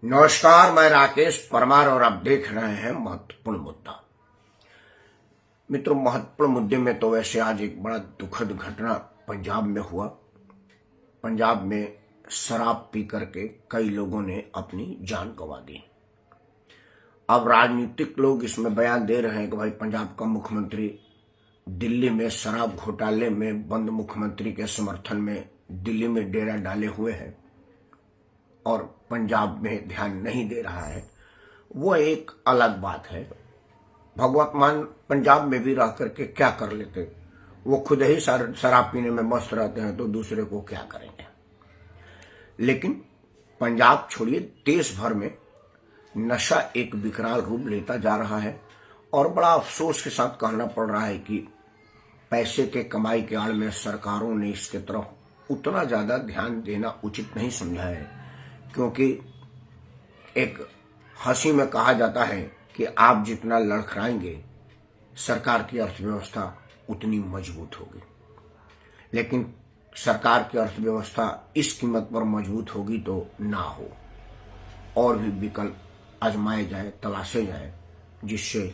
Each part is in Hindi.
नमस्कार, मैं राकेश परमार और आप देख रहे हैं महत्वपूर्ण मुद्दा। मित्रों, महत्वपूर्ण मुद्दे में तो वैसे आज एक बड़ा दुखद घटना पंजाब में हुआ। पंजाब में शराब पी करके कई लोगों ने अपनी जान गंवा दी। अब राजनीतिक लोग इसमें बयान दे रहे हैं कि भाई पंजाब का मुख्यमंत्री दिल्ली में शराब घोटाले में बंद मुख्यमंत्री के समर्थन में दिल्ली में डेरा डाले हुए है और पंजाब में ध्यान नहीं दे रहा है। वो एक अलग बात है। भगवत मान पंजाब में भी रह करके क्या कर लेते, वो खुद ही शराब पीने में मस्त रहते हैं तो दूसरे को क्या करेंगे। लेकिन पंजाब छोड़िए, देश भर में नशा एक विकराल रूप लेता जा रहा है और बड़ा अफसोस के साथ कहना पड़ रहा है कि पैसे के कमाई के आड़ में सरकारों ने इसके तरफ उतना ज्यादा ध्यान देना उचित नहीं समझा है, क्योंकि एक हंसी में कहा जाता है कि आप जितना लड़खड़ाएंगे सरकार की अर्थव्यवस्था उतनी मजबूत होगी। लेकिन सरकार की अर्थव्यवस्था इस कीमत पर मजबूत होगी तो ना हो, और भी विकल्प आजमाए जाए, तलाशे जाए, जिससे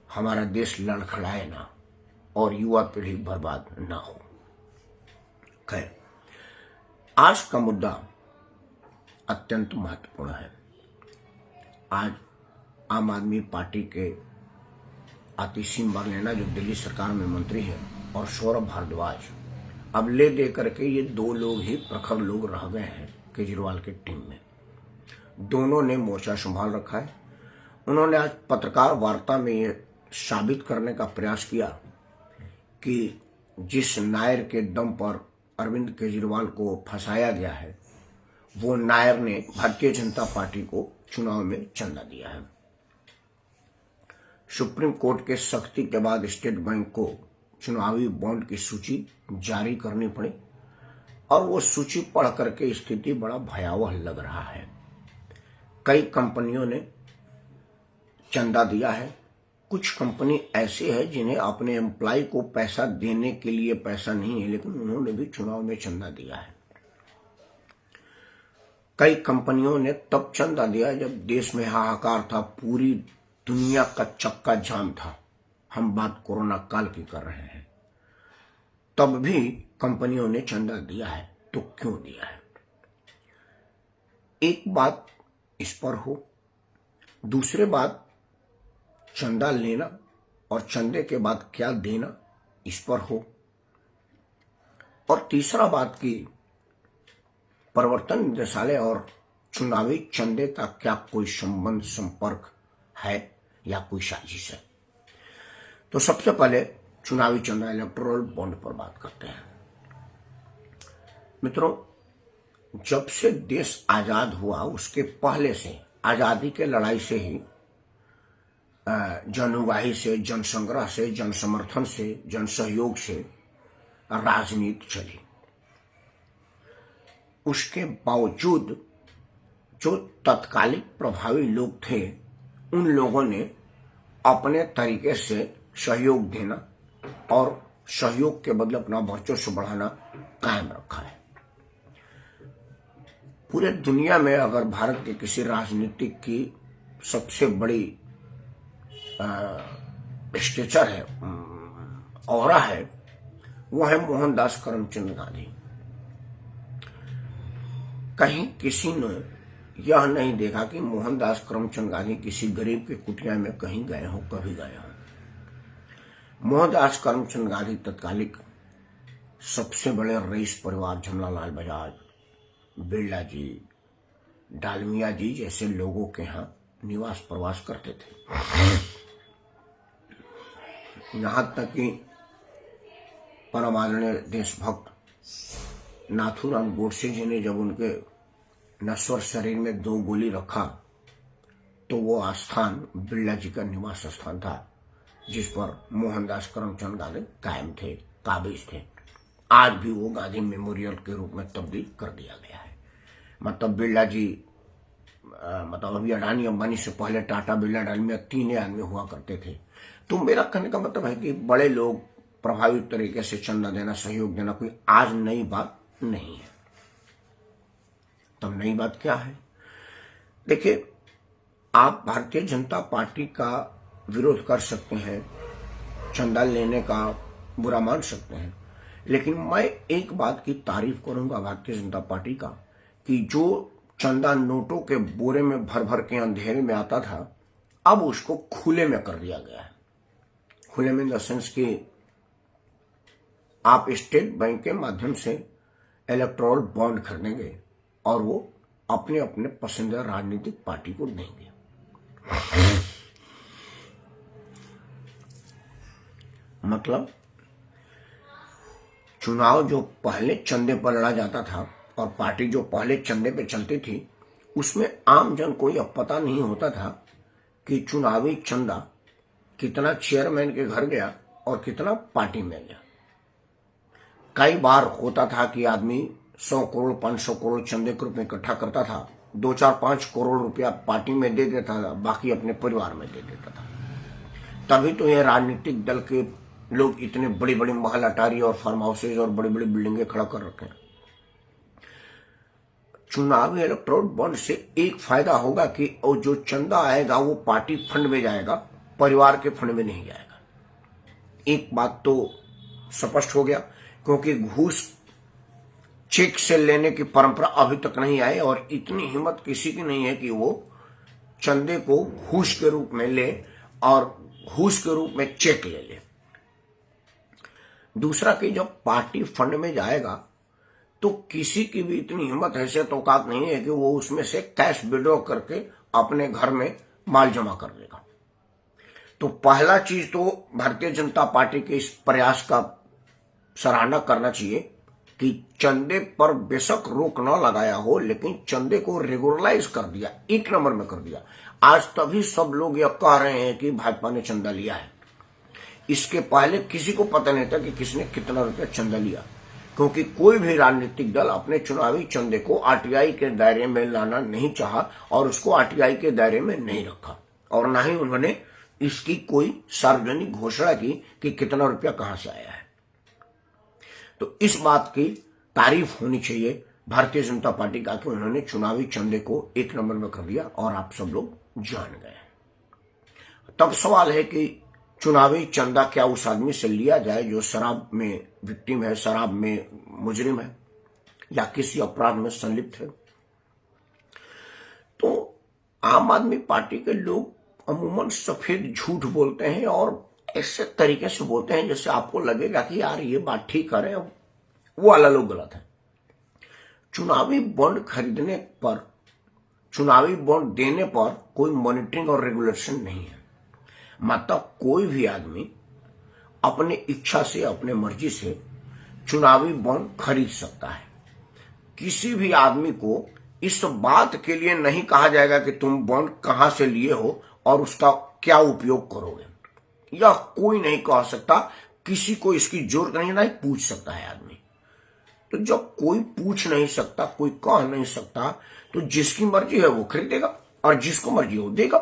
हमारा देश लड़खड़ाए ना और युवा पीढ़ी बर्बाद ना हो। खैर, आज का मुद्दा अत्यंत महत्वपूर्ण है। आज आम आदमी पार्टी के आतिशी बरलेना, जो दिल्ली सरकार में मंत्री है, और सौरभ भारद्वाज, अब ले दे करके ये दो लोग ही प्रखर लोग रह गए हैं केजरीवाल की टीम में। दोनों ने मोर्चा संभाल रखा है। उन्होंने आज पत्रकार वार्ता में ये साबित करने का प्रयास किया कि जिस नायर के दम पर अरविंद केजरीवाल को फंसाया गया है, वो नायर ने भारतीय जनता पार्टी को चुनाव में चंदा दिया है। सुप्रीम कोर्ट के सख्ती के बाद स्टेट बैंक को चुनावी बॉन्ड की सूची जारी करनी पड़ी और वो सूची पढ़ करके स्थिति बड़ा भयावह लग रहा है। कई कंपनियों ने चंदा दिया है। कुछ कंपनी ऐसी है जिन्हें अपने एम्प्लॉय को पैसा देने के लिए पैसा नहीं है, लेकिन उन्होंने भी चुनाव में चंदा दिया है। कई कंपनियों ने तब चंदा दिया जब देश में हाहाकार था, पूरी दुनिया का चक्का जाम था। हम बात कोरोना काल की कर रहे हैं। तब भी कंपनियों ने चंदा दिया है, तो क्यों दिया है? एक बात इस पर हो, दूसरी बात चंदा लेना और चंदे के बाद क्या देना इस पर हो, और तीसरा बात की प्रवर्तन निदेशालय और चुनावी चंदे का क्या कोई संबंध संपर्क है या कोई साजिश है। तो सबसे पहले चुनावी चंदा, इलेक्टोरल बॉन्ड पर बात करते हैं। मित्रों, जब से देश आजाद हुआ उसके पहले से, आजादी के लड़ाई से ही जनउगाही से, जनसंग्रह से, जन समर्थन से, जन सहयोग से राजनीति चली। उसके बावजूद जो तत्कालिक प्रभावी लोग थे, उन लोगों ने अपने तरीके से सहयोग देना और सहयोग के बदले अपना वर्चस्व बढ़ाना कायम रखा है। पूरे दुनिया में अगर भारत के किसी राजनीतिक की सबसे बड़ी स्टेचर है, औरा है, वो है मोहनदास करमचंद गांधी। कहीं किसी ने यह नहीं देखा कि मोहनदास करमचंद गांधी किसी गरीब के कुटिया में कहीं गए हों, कभी गए हों। मोहनदास करमचंद गांधी तत्कालिक सबसे बड़े रईस परिवार झमलालाल बजाज, बिरला जी, डालमिया जी जैसे लोगों के यहाँ निवास प्रवास करते थे। यहाँ तक कि परम आदरणीय देशभक्त नाथूराम गोडसे जी ने जब उनके नश्वर शरीर में 2 गोली रखा, तो वो आस्थान बिरला जी का निवास स्थान था, जिस पर मोहनदास करमचंद गांधी कायम थे, काबिज थे। आज भी वो गांधी मेमोरियल के रूप में तब्दील कर दिया गया है। मतलब बिरला जी, मतलब अभी अडानी अंबानी से पहले टाटा, बिरला, डालमिया 3 आदमी हुआ करते थे। तो मेरा कहने का मतलब है कि बड़े लोग प्रभावी तरीके से चंदा देना, सहयोग देना कोई आज नई बात नहीं है। तब नई बात क्या है? देखिए, आप भारतीय जनता पार्टी का विरोध कर सकते हैं, चंदा लेने का बुरा मान सकते हैं, लेकिन मैं एक बात की तारीफ करूंगा भारतीय जनता पार्टी का कि जो चंदा नोटों के बोरे में भर भर के अंधेरे में आता था, अब उसको खुले में कर दिया गया है। खुले में इन द सेंस कि आप स्टेट बैंक के माध्यम से इलेक्टोरल बॉन्ड खरीदेंगे और वो अपने अपने पसंदीदा राजनीतिक पार्टी को देंगे। मतलब चुनाव जो पहले चंदे पर लड़ा जाता था और पार्टी जो पहले चंदे पे चलती थी, उसमें आम जन को यह पता नहीं होता था कि चुनावी चंदा कितना चेयरमैन के घर गया और कितना पार्टी में गया। कई बार होता था कि आदमी 100 करोड़ 500 करोड़ चंदे के रूप में इकट्ठा करता था, 2-4-5 करोड़ रुपया पार्टी में दे देता था, बाकी अपने परिवार में दे देता था। तभी तो ये राजनीतिक दल के लोग इतने बड़ी बड़ी महल अटारी और फार्म हाउसेज और बड़ी बड़ी बिल्डिंगें खड़ा कर रखे हैं। चुनावी इलेक्टोरल बॉन्ड से एक फायदा होगा कि जो चंदा आएगा वो पार्टी फंड में जाएगा, परिवार के फंड में नहीं जाएगा। एक बात तो स्पष्ट हो गया, क्योंकि घूस चेक से लेने की परंपरा अभी तक नहीं आई और इतनी हिम्मत किसी की नहीं है कि वो चंदे को घूस के रूप में ले और घूस के रूप में चेक ले ले। दूसरा कि जब पार्टी फंड में जाएगा तो किसी की भी इतनी हिम्मत हैसियत औकात नहीं है कि वो उसमें से कैश विड्रॉ करके अपने घर में माल जमा कर लेगा। तो पहला चीज तो भारतीय जनता पार्टी के इस प्रयास का सराहना करना चाहिए कि चंदे पर बेशक रोक न लगाया हो, लेकिन चंदे को रेगुलराइज कर दिया, एक नंबर में कर दिया। आज तभी सब लोग यह कह रहे हैं कि भाजपा ने चंदा लिया है। इसके पहले किसी को पता नहीं था कि किसने कितना रुपया चंदा लिया, क्योंकि कोई भी राजनीतिक दल अपने चुनावी चंदे को आरटीआई के दायरे में लाना नहीं चाहा और उसको आरटीआई के दायरे में नहीं रखा, और ना ही उन्होंने इसकी कोई सार्वजनिक घोषणा की कि कितना रुपया कहां से आया है। तो इस बात की तारीफ होनी चाहिए भारतीय जनता पार्टी का कि उन्होंने चुनावी चंदे को एक नंबर में कर दिया और आप सब लोग जान गए। तब सवाल है कि चुनावी चंदा क्या उस आदमी से लिया जाए जो शराब में विक्टिम है, शराब में मुजरिम है या किसी अपराध में संलिप्त है। तो आम आदमी पार्टी के लोग अमूमन सफेद झूठ बोलते हैं और ऐसे तरीके से बोलते हैं जैसे आपको लगेगा कि यार ये बात ठीक कर रहे हैं, वो वाला लोग गलत है। चुनावी बॉन्ड खरीदने पर, चुनावी बॉन्ड देने पर कोई मॉनिटरिंग और रेगुलेशन नहीं है। मतलब कोई भी आदमी अपने इच्छा से, अपने मर्जी से चुनावी बॉन्ड खरीद सकता है। किसी भी आदमी को इस बात के लिए नहीं कहा जाएगा कि तुम बॉन्ड कहां से लिए हो और उसका क्या उपयोग करोगे, यह कोई नहीं कह सकता। किसी को इसकी जरूरत नहीं, ना पूछ सकता है आदमी। तो जब कोई पूछ नहीं सकता, कोई कह नहीं सकता, तो जिसकी मर्जी है वो खरीदेगा और जिसको मर्जी वो देगा।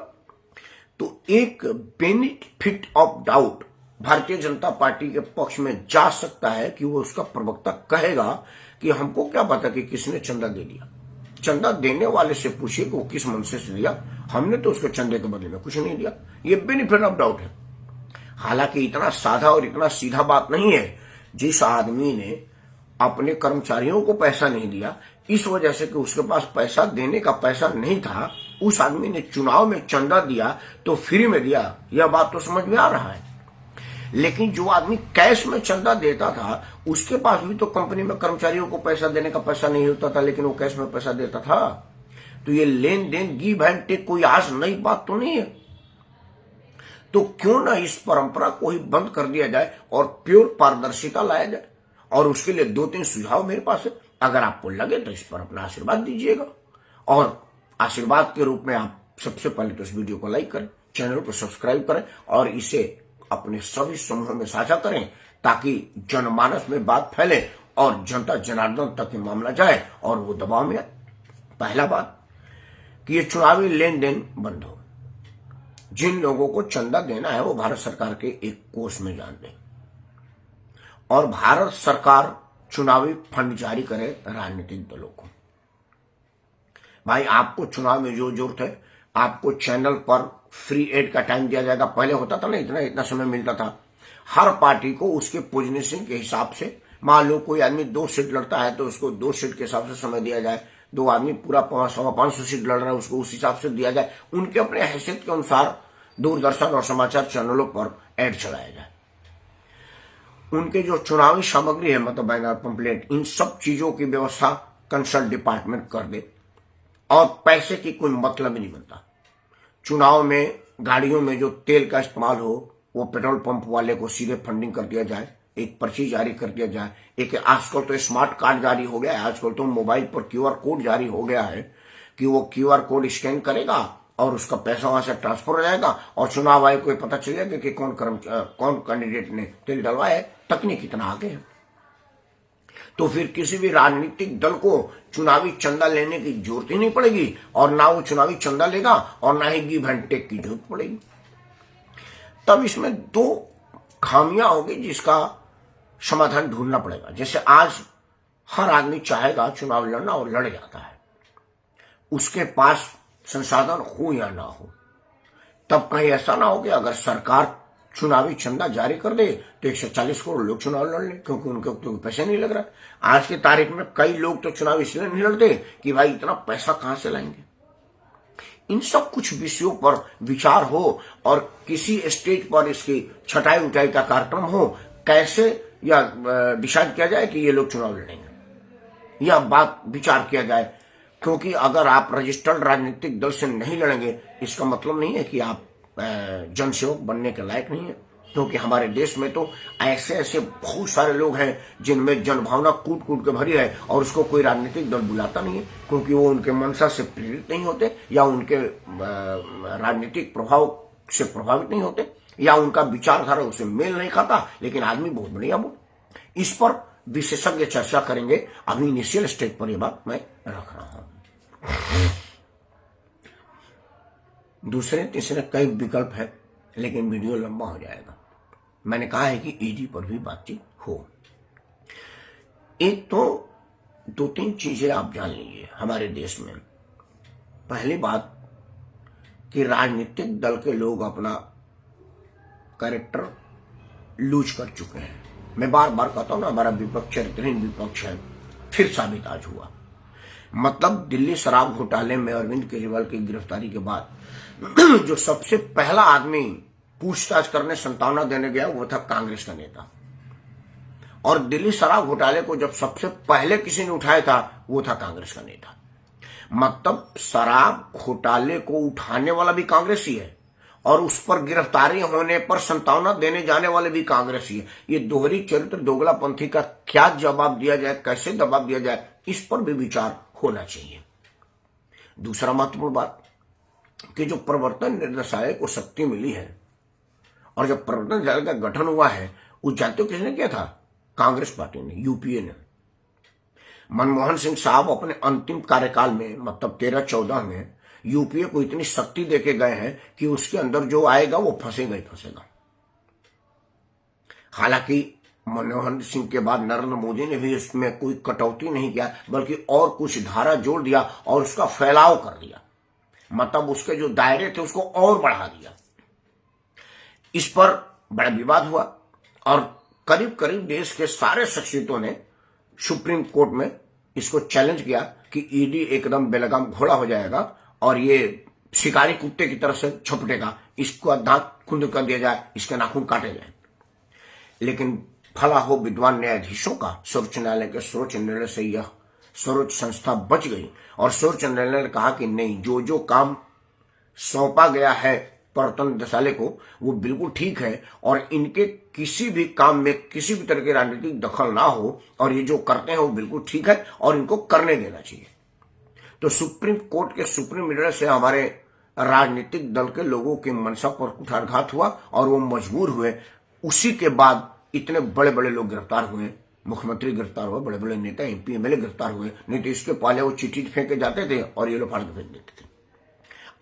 तो एक benefit of doubt Bharatiya Janata party के पक्ष में जा सकता है कि वो उसका प्रवक्ता कहेगा कि हमको क्या पता कि किसने चंदा दे दिया। चंदा देने वाले से पूछिए कि वो किस मनसे से दिया, हमने तो उसको चंदे के बदले में कुछ नहीं दिया। ये बेनिफिट ऑफ डाउट है। हालांकि इतना साधा और इतना सीधा बात नहीं है। जिस आदमी ने अपने कर्मचारियों को पैसा नहीं दिया इस वजह से कि उसके पास पैसा देने का पैसा नहीं था, उस आदमी ने चुनाव में चंदा दिया तो फ्री में दिया, यह बात तो समझ में आ रहा है। लेकिन जो आदमी कैश में चंदा देता था उसके पास भी तो कंपनी में कर्मचारियों को पैसा देने का पैसा नहीं होता था, लेकिन वो कैश में पैसा देता था। तो ये लेन देन, गिव एंड टेक कोई आज नई बात तो नहीं है। तो क्यों ना इस परंपरा को ही बंद कर दिया जाए और प्योर पारदर्शिता लाया जाए। और उसके लिए 2-3 सुझाव मेरे पास है, अगर आपको लगे तो इस पर अपना आशीर्वाद दीजिएगा। और आशीर्वाद के रूप में आप सबसे पहले तो इस वीडियो को लाइक करें, चैनल को सब्सक्राइब करें और इसे अपने सभी समूहों में साझा करें, ताकि जनमानस में बात फैले और जनता जनार्दन तक ये मामला जाए और वो दबाव में आए। पहला बात कि ये चुनावी लेन देन बंद हो। जिन लोगों को चंदा देना है वो भारत सरकार के एक कोष में जान दें और भारत सरकार चुनावी फंड जारी करे राजनीतिक दलों को। भाई आपको चुनाव में जो जरूरत है, आपको चैनल पर फ्री एड का टाइम दिया जाएगा। पहले होता था ना, इतना इतना समय मिलता था। हर पार्टी को उसके पोजीशन के हिसाब से, मान लो कोई आदमी 2 सीट लड़ता है तो उसको 2 सीट के हिसाब से समय दिया जाए। 2 आदमी पूरा 500 सीट लड़ रहा है, उसको उस हिसाब से दिया जाए। उनके अपने हैसियत के अनुसार दूरदर्शन और समाचार चैनलों पर एड चलाया जाए। उनके जो चुनावी सामग्री है, मतलब बैनर, पंपलेट, इन सब चीजों की व्यवस्था कंसल्ट डिपार्टमेंट कर दे। और पैसे की कोई मतलब ही नहीं बनता। चुनाव में गाड़ियों में जो तेल का इस्तेमाल हो, वो पेट्रोल पंप वाले को सीधे फंडिंग कर दिया जाए, एक पर्ची जारी कर दिया जाए। एक आजकल तो स्मार्ट कार्ड जारी हो गया है, आजकल तो मोबाइल पर क्यूआर कोड जारी हो गया है कि वो क्यूआर कोड स्कैन करेगा और उसका पैसा वहां से ट्रांसफर हो जाएगा और चुनाव आयोग को पता चल जाएगा कि कौन कैंडिडेट ने तेल डलवाया है। तकनीक इतना आगे है, तो फिर किसी भी राजनीतिक दल को चुनावी चंदा लेने की जरूरत ही नहीं पड़ेगी, और ना वो चुनावी चंदा लेगा और ना ही गिव एंड टेक की जरूरत पड़ेगी। तब इसमें 2 खामियां होगी जिसका समाधान ढूंढना पड़ेगा। जैसे आज हर आदमी चाहेगा चुनाव लड़ना और लड़ जाता है, उसके पास संसाधन हो या ना हो। तब कहीं ऐसा ना हो कि अगर सरकार चुनावी चंदा जारी कर दे तो 140 करोड़ लोग चुनाव लड़ लें, क्योंकि उनके तो पैसे नहीं लग रहा। आज की तारीख में कई लोग तो चुनाव इसलिए नहीं लड़ते कि भाई इतना पैसा कहां से लाएंगे। इन सब कुछ विषयों पर विचार हो और किसी स्टेज पर इसकी छटाई उठाई का कार्यक्रम हो। कैसे यह डिसाइड किया जाए कि ये लोग चुनाव लड़ेंगे, यह बात विचार किया जाए। क्योंकि अगर आप रजिस्टर्ड राजनीतिक दल से नहीं लड़ेंगे, इसका मतलब नहीं है कि आप जनसेवक बनने के लायक नहीं है। क्योंकि हमारे देश में तो ऐसे ऐसे बहुत सारे लोग हैं जिनमें जनभावना कूट कूट के भरी है और उसको कोई राजनीतिक दल बुलाता नहीं है, क्योंकि वो उनके मंशा से प्रेरित नहीं होते, या उनके राजनीतिक प्रभाव से प्रभावित नहीं होते, या उनका विचारधारा उसे मेल नहीं खाता। लेकिन आदमी बहुत बढ़िया वो। इस पर विशेषज्ञ चर्चा करेंगे। अभी इनिशियल स्टेज पर यह बात मैं रख रहा हूं। दूसरे तीसरे कई विकल्प है, लेकिन वीडियो लंबा हो जाएगा। मैंने कहा है कि ईडी पर भी बातचीत हो। एक तो 2-3 चीजें आप जान लीजिए हमारे देश में। पहली बात कि राजनीतिक दल के लोग अपना कैरेक्टर लूज कर चुके हैं। मैं बार बार कहता हूं ना, हमारा विपक्ष चरित्रहीन विपक्ष है, फिर साबित आज हुआ। मतलब दिल्ली शराब घोटाले में अरविंद केजरीवाल की गिरफ्तारी के बाद जो सबसे पहला आदमी पूछताछ करने संतावना देने गया वो था कांग्रेस का नेता। और दिल्ली शराब घोटाले को जब सबसे पहले किसी ने उठाया था वो था कांग्रेस का नेता। मतलब शराब घोटाले को उठाने वाला भी कांग्रेस ही है और उस पर गिरफ्तारी होने पर संतावना देने जाने वाले भी कांग्रेस ही है। ये दोहरी चरित्र दोगलापंथी का क्या जवाब दिया जाए, कैसे जवाब दिया जाए, इस पर भी विचार होना चाहिए। दूसरा महत्वपूर्ण बात कि जो प्रवर्तन निदेशालय को शक्ति मिली है और जब प्रवर्तन निदेशालय का गठन हुआ है, उस जानते हो किसने किया था? कांग्रेस पार्टी ने, यूपीए ने। मनमोहन सिंह साहब अपने अंतिम कार्यकाल में, मतलब 13-14 में, यूपीए को इतनी शक्ति देके गए हैं कि उसके अंदर जो आएगा वो फंसेगा ही फंसेगा। हालांकि मनमोहन सिंह के बाद नरेंद्र मोदी ने भी उसमें कोई कटौती नहीं किया, बल्कि और कुछ धारा जोड़ दिया और उसका फैलाव कर दिया। मतलब उसके जो दायरे थे उसको और बढ़ा दिया। इस पर बड़ा विवाद हुआ और करीब करीब देश के सारे शख्सियतों ने सुप्रीम कोर्ट में इसको चैलेंज किया कि ईडी एकदम बेलगाम घोड़ा हो जाएगा और ये शिकारी कुत्ते की तरह से छपटेगा, इसको दांत खुंद कर दिया जाए, इसके नाखून काटे जाए। लेकिन भला हो विद्वान न्यायाधीशों का, सर्वोच्च न्यायालय के सर्वोच्च निर्णय से यह सर्वोच्च संस्था बच गई और सर्वोच्च न्यायालय ने कहा कि नहीं, जो जो काम सौंपा गया है प्रवर्तन निदेशालय को वो बिल्कुल ठीक है और इनके किसी भी काम में किसी भी तरह की राजनीतिक दखल ना हो और ये जो करते हैं वो बिल्कुल ठीक है और इनको करने देना चाहिए। तो सुप्रीम कोर्ट के सुप्रीम निर्णय से हमारे राजनीतिक दल के लोगों की मंशा पर कुठारघात हुआ और वो मजबूर हुए। उसी के बाद इतने बड़े बड़े लोग गिरफ्तार हुए, मुख्यमंत्री गिरफ्तार हुए, बड़े बड़े नेता एमपी एमएलए गिरफ्तार हुए। नहीं तो इसके पहले वो चिट्ठी फेंके जाते थे और ये लोग फाड़ के फेंक देते थे।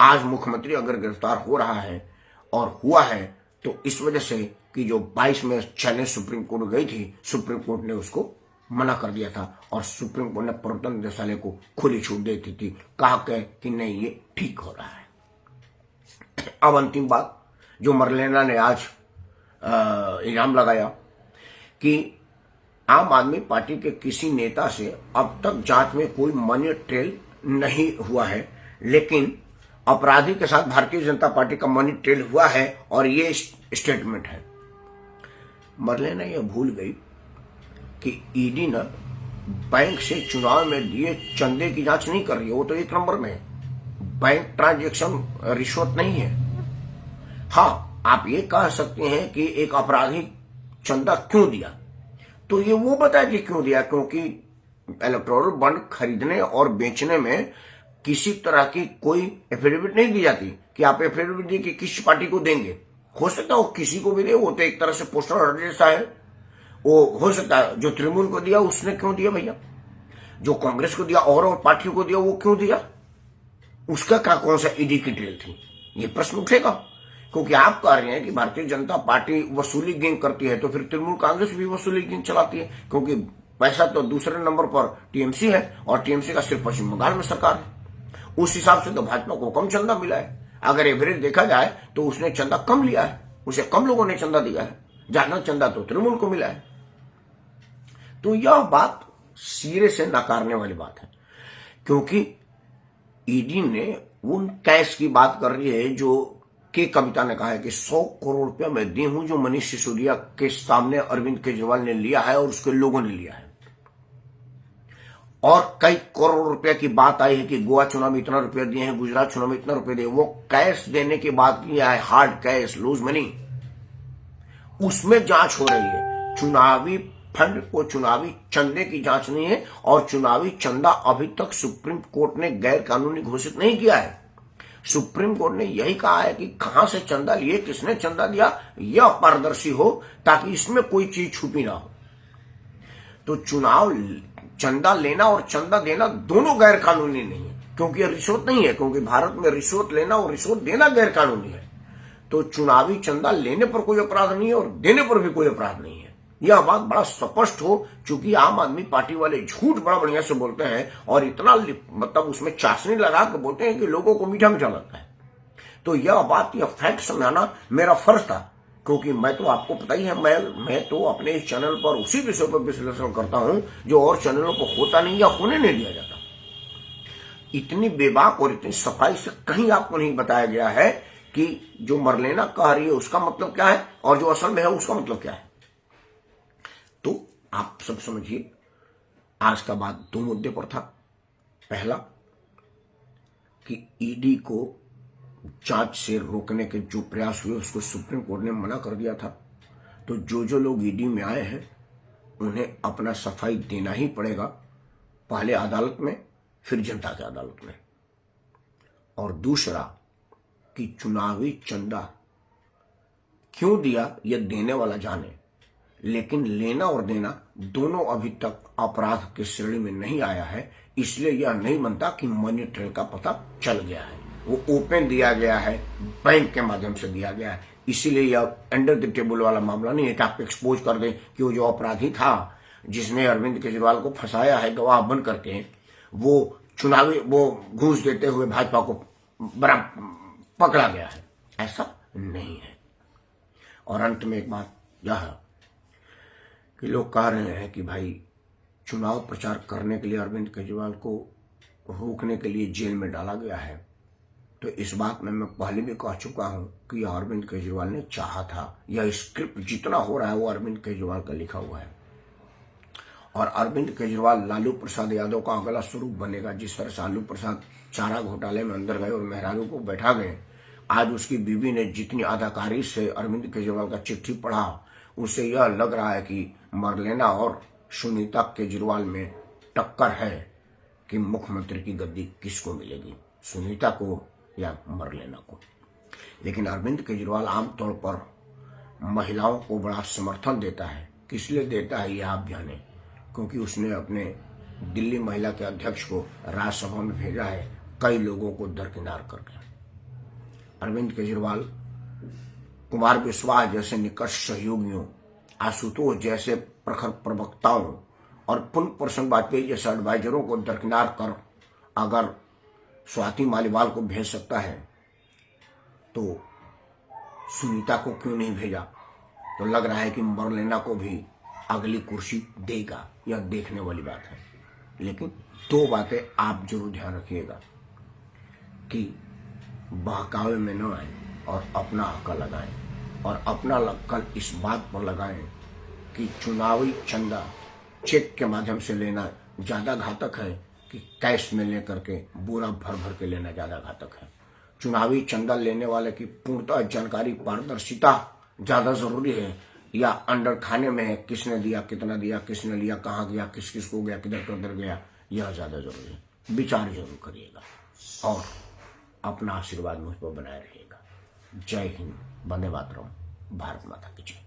आज मुख्यमंत्री अगर गिरफ्तार हो रहा है और हुआ है तो इस वजह से कि जो 22 में चैलेंज सुप्रीम कोर्ट गई थी, सुप्रीम कोर्ट ने उसको मना कर दिया था और सुप्रीम कोर्ट ने प्रवर्तन निदेशालय को खुली छूट दे दी थी, कहा कि नहीं ये ठीक हो रहा है। अब अंतिम बात जो मरलेना ने आज इल्जाम लगाया कि आम आदमी पार्टी के किसी नेता से अब तक जांच में कोई मनी ट्रेल नहीं हुआ है, लेकिन अपराधी के साथ भारतीय जनता पार्टी का मनी ट्रेल हुआ है और ये स्टेटमेंट है। मरलेना यह भूल गई कि ईडी ना बैंक से चुनाव में दिए चंदे की जांच नहीं कर रही है, वो तो एक नंबर में है। बैंक ट्रांजैक्शन रिश्वत नहीं है। हाँ, आप ये कह सकते हैं कि एक अपराधी चंदा क्यों दिया, तो ये वो बताए कि क्यों दिया, क्योंकि इलेक्टोरल बॉन्ड खरीदने और बेचने में किसी तरह की कोई एफिडेविट नहीं दी जाती कि आप एफिडेविट दी कि किस पार्टी को देंगे। हो सकता है वो किसी को भी दे, वो तो एक तरह से पोस्टर ऑर्डर जैसा है। वो हो सकता है जो तृणमूल को दिया उसने क्यों दिया भैया, जो कांग्रेस को दिया और पार्टियों को दिया वो क्यों दिया, उसका क्या कौन सा ईडी की ट्रेल थी, ये प्रश्न उठेगा। क्योंकि आप कह रहे हैं कि भारतीय जनता पार्टी वसूली गेम करती है, तो फिर तृणमूल कांग्रेस भी वसूली गेम चलाती है, क्योंकि पैसा तो दूसरे नंबर पर टीएमसी है और टीएमसी का सिर्फ पश्चिम बंगाल में सरकार है। उस हिसाब से तो भाजपा को कम चंदा मिला है। अगर एवरेज देखा जाए तो उसने चंदा कम लिया है, उसे कम लोगों ने चंदा दिया है, ज्यादा चंदा तो तृणमूल को मिला है। तो यह बात सिरे से नकारने वाली बात है, क्योंकि ईडी ने उन कैश की बात कर रही है जो के कविता ने कहा है कि 100 करोड़ रुपया मैं दी हूं, जो मनीष सिसोदिया के सामने अरविंद केजरीवाल ने लिया है और उसके लोगों ने लिया है। और कई करोड़ रुपया की बात आई है कि गोवा चुनाव में इतना रुपया दिए हैं, गुजरात चुनाव में इतना रुपया दिए, वो कैश देने की बात किया है, हार्ड कैश, लूज मनी, उसमें जांच हो रही है। चुनावी फंड को चुनावी चंदे की जांच नहीं है, और चुनावी चंदा अभी तक सुप्रीम कोर्ट ने गैर कानूनी घोषित नहीं किया है। सुप्रीम कोर्ट ने यही कहा है कि कहां से चंदा लिए, किसने चंदा दिया, यह पारदर्शी हो, ताकि इसमें कोई चीज छुपी ना हो। तो चुनाव चंदा लेना और चंदा देना दोनों गैर कानूनी नहीं है, क्योंकि यह रिश्वत नहीं है, क्योंकि भारत में रिश्वत लेना और रिश्वत देना गैर कानूनी है। तो चुनावी चंदा लेने पर कोई अपराध नहीं है और देने पर भी कोई अपराध नहीं है। यह बात बड़ा स्पष्ट हो, चूंकि आम आदमी पार्टी वाले झूठ बड़ा बढ़िया से बोलते हैं और इतना मतलब उसमें चाशनी लगा के बोलते हैं कि लोगों को मीठा मीठा लगता है। तो यह बात, यह फैक्ट समझाना मेरा फर्ज था, क्योंकि मैं तो आपको पता ही है, मैं तो अपने इस चैनल पर उसी विषय पर विश्लेषण करता हूं जो और चैनलों को होता नहीं या होने नहीं दिया जाता। इतनी बेबाक और इतनी सफाई से कहीं आपको नहीं बताया गया है कि जो मरलेना कह रही है उसका मतलब क्या है और जो असल में है उसका मतलब क्या है। तो आप सब समझिए, आज का बात दो मुद्दे पर था। पहला कि ईडी को जांच से रोकने के जो प्रयास हुए उसको सुप्रीम कोर्ट ने मना कर दिया था। तो जो लोग ईडी में आए हैं उन्हें अपना सफाई देना ही पड़ेगा, पहले अदालत में फिर जनता की अदालत में। और दूसरा कि चुनावी चंदा क्यों दिया यह देने वाला जाने, लेकिन लेना और देना दोनों अभी तक अपराध की श्रेणी में नहीं आया है, इसलिए यह नहीं बनता कि मनी ट्रेल का पता चल गया है। वो ओपन दिया गया है, बैंक के माध्यम से दिया गया है, इसीलिए यह अंडर द टेबल वाला मामला नहीं है कि आप एक्सपोज कर दें कि वो जो अपराधी था जिसने अरविंद केजरीवाल को फंसाया है गवाह बन करके, वो चुनावी वो घूस देते हुए भाजपा को बड़ा पकड़ा गया है, ऐसा नहीं है। और अंत में एक बात यह कि लोग कह रहे हैं कि भाई चुनाव प्रचार करने के लिए अरविंद केजरीवाल को रोकने के लिए जेल में डाला गया है। तो इस बात में मैं पहले भी कह चुका हूं कि यह अरविंद केजरीवाल ने चाहा था। यह स्क्रिप्ट जितना हो रहा है वो अरविंद केजरीवाल का लिखा हुआ है, और अरविंद केजरीवाल लालू प्रसाद यादव का अगला स्वरूप बनेगा। जिस तरह से लालू प्रसाद चारा घोटाले में अंदर गए और मेहरारू को बैठा गए, आज उसकी बीवी ने जितनी अदाकारी से अरविंद केजरीवाल का चिट्ठी पढ़ा, उससे यह लग रहा है कि मरलेना और सुनीता केजरीवाल में टक्कर है कि मुख्यमंत्री की गद्दी किसको मिलेगी, सुनीता को या मरलेना को। लेकिन अरविंद केजरीवाल आमतौर पर महिलाओं को बड़ा समर्थन देता है। किस लिए देता है यह आप जाने, क्योंकि उसने अपने दिल्ली महिला के अध्यक्ष को राज्यसभा में भेजा है कई लोगों को दरकिनार करके। अरविंद केजरीवाल कुमार विश्वास जैसे निकट सहयोगियों, आशुतोष जैसे प्रखर प्रवक्ताओं और पुनः प्रसन्न वाजपेयी जैसे एडवाइजरों को दरकिनार कर अगर स्वाति मालीवाल को भेज सकता है तो सुनीता को क्यों नहीं भेजा? तो लग रहा है कि मरलेना को भी अगली कुर्सी देगा, यह देखने वाली बात है। लेकिन दो बातें आप जरूर ध्यान रखिएगा कि बहकावे में न आए और अपना हक्का लगाएं, और अपना लक्कल इस बात पर लगाएं कि चुनावी चंदा चेक के माध्यम से लेना ज़्यादा घातक है कि कैश में लेकर के बोरा भर भर के लेना ज़्यादा घातक है। चुनावी चंदा लेने वाले की पूर्णतः जानकारी, पारदर्शिता ज़्यादा ज़रूरी है, या अंडर खाने में है, किसने दिया, कितना दिया, किसने लिया, कहाँ गया, किस किस को गया, किधर किधर गया, यह ज़्यादा जरूरी है। विचार जरूर करिएगा और अपना आशीर्वाद मुझ पर बनाए रहिएगा। जय हिंद, वंदे मातरम, भारत माता की जय।